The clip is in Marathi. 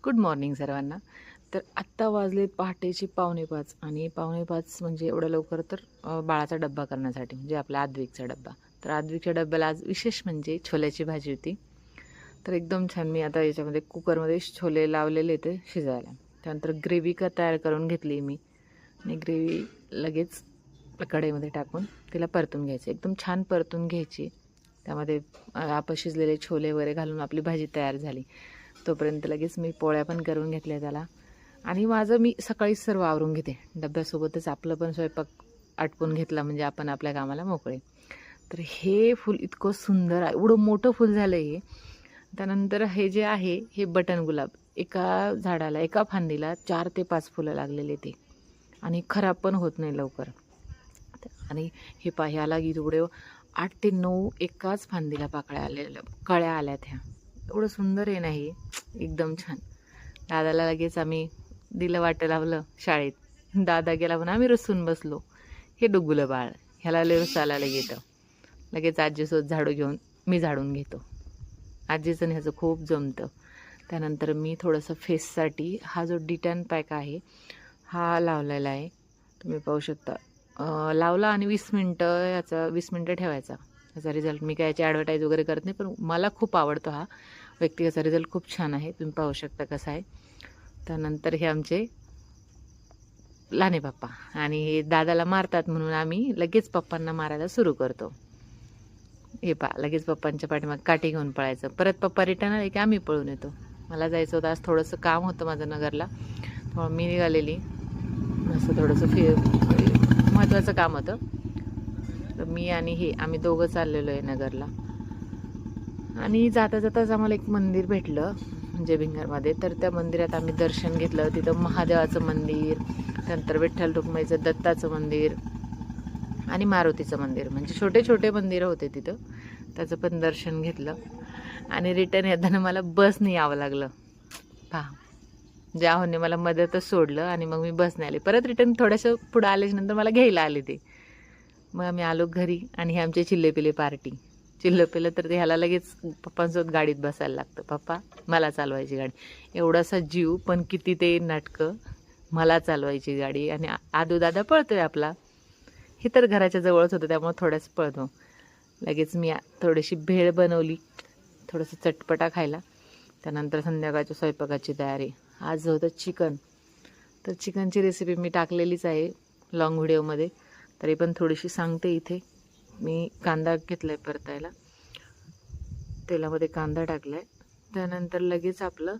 गुड मॉर्निंग सर्वांना. तर आत्ता वाजलेत पहाटेचे 4:45 आणि 4:45 म्हणजे एवढं लवकर तर बाळाचा डब्बा करण्यासाठी म्हणजे आपला आद्विकचा डब्बा. तर आद्विकच्या डब्याला आज विशेष म्हणजे छोल्याची भाजी होती. तर एकदम छान मी आता याच्यामध्ये कुकरमध्ये छोले लावलेले ते शिजायला. त्यानंतर ग्रेव्ही तयार करून घेतली मी आणि ग्रेव्ही लगेच कढईमध्ये टाकून तिला परतून घ्यायची. एकदम छान परतून घ्यायची. त्यामध्ये आपण शिजलेले छोले वगैरे घालून आपली भाजी तयार झाली. तोपर्यंत लगेच मी पोळ्या पण करून घेतल्या त्याला आणि माझं मी सकाळीच सर्व आवरून घेते. डब्यासोबतच आपलं पण स्वयंपाक आटपून घेतला म्हणजे आपण आपल्या कामाला मोकळे. तर हे फूल इतकं सुंदर आहे, एवढं मोठं फूल झालं हे. त्यानंतर हे जे आहे हे बटन गुलाब, एका झाडाला एका फांदीला 4 ते 5 फुलं लागलेले ते आणि खराब पण होत नाही लवकर. आणि हे ह्याला एवढे 8 ते 9 एकाच फांदीला पाकळ्या आलेल्या कळ्या आल्यात ह्या. एवढं सुंदर आहे ना हे, एकदम छान. दादाला लगेच आम्ही दिलं वाटं लावलं शाळेत. दादा गेला म्हणून आम्ही रुसून बसलो. हे डुगुलं बाळ, ह्याला लय रुसायला येतं. लगेच आजीसोबत झाडू घेऊन मी झाडून घेतो. आजीचं आणि ह्याचं खूप जमतं. त्यानंतर मी थोडंसं फेससाठी हा जो डिटॅन पॅक आहे हा लावलेला आहे, तुम्ही पाहू शकता. लावला आणि 20 मिनटं याचा 20 मिनटं ठेवायचा. याचा रिझल्ट मी काय याची ॲडव्हर्टाईज वगैरे करत नाही, पण मला खूप आवडतो हा व्यक्ती. याचा रिझल्ट खूप छान आहे, तुम्ही पाहू शकता कसा आहे. त्यानंतर हे आमचे लहाने पप्पा आणि हे दादाला मारतात म्हणून आम्ही लगेच पप्पांना मारायला सुरू करतो. हे लगेच पप्पांच्या पाठीमाग काठी घेऊन पळायचं. परत पप्पा रिटर्न आले की आम्ही पळून येतो. मला जायचं होतं आज, थोडंसं काम होतं माझं नगरला, त्यामुळे मी निघालेली. असं थोडंसं महत्त्वाचं काम होतं. तर मी आणि आम्ही दोघं चाललेलो आहे नगरला. आणि जाता जाताच आम्हाला एक मंदिर भेटलं म्हणजे भिंगरमध्ये. तर त्या मंदिरात आम्ही दर्शन घेतलं. तिथं महादेवाचं मंदिर, त्यानंतर विठ्ठल रुक्माईचं दत्ताचं मंदिर आणि मारुतीचं मंदिर, म्हणजे छोटे छोटे मंदिरं होते तिथं. त्याचं पण दर्शन घेतलं आणि रिटर्न येताना मला बसने यावं लागलं. पहा, ज्याहोने मला मदतच सोडलं आणि मग मी बसने आले. परत रिटर्न थोडंसं पुढं आल्याच्यानंतर मला घ्यायला आले ते. मग आम्ही आलो घरी आणि हे आमचे चिल्लेपिल्ले पार्टी. चिल्लपिल्लं तर ह्याला लगेच पप्पांसोबत गाडीत बसायला लागतं. पप्पा मला चालवायची गाडी. एवढासा जीव पण किती ते नाटकं. मला चालवायची गाडी आणि आदू दादा पळतोय आपला. हे तर घराच्या जवळच होतं त्यामुळे थोड्याच पळतो. लगेच मी थोडीशी भेळ बनवली, थोडंसं चटपटा खायला. त्यानंतर संध्याकाळच्या स्वयंपाकाची तयारी. आज होतं चिकन. तर चिकनची रेसिपी मी टाकलेलीच आहे लॉंग व्हिडिओमध्ये, तरी पण थोडीशी सांगते इथे. मी कांदा घेतला आहे परतायला, तेलामध्ये कांदा टाकला आहे. त्यानंतर लगेच आपलं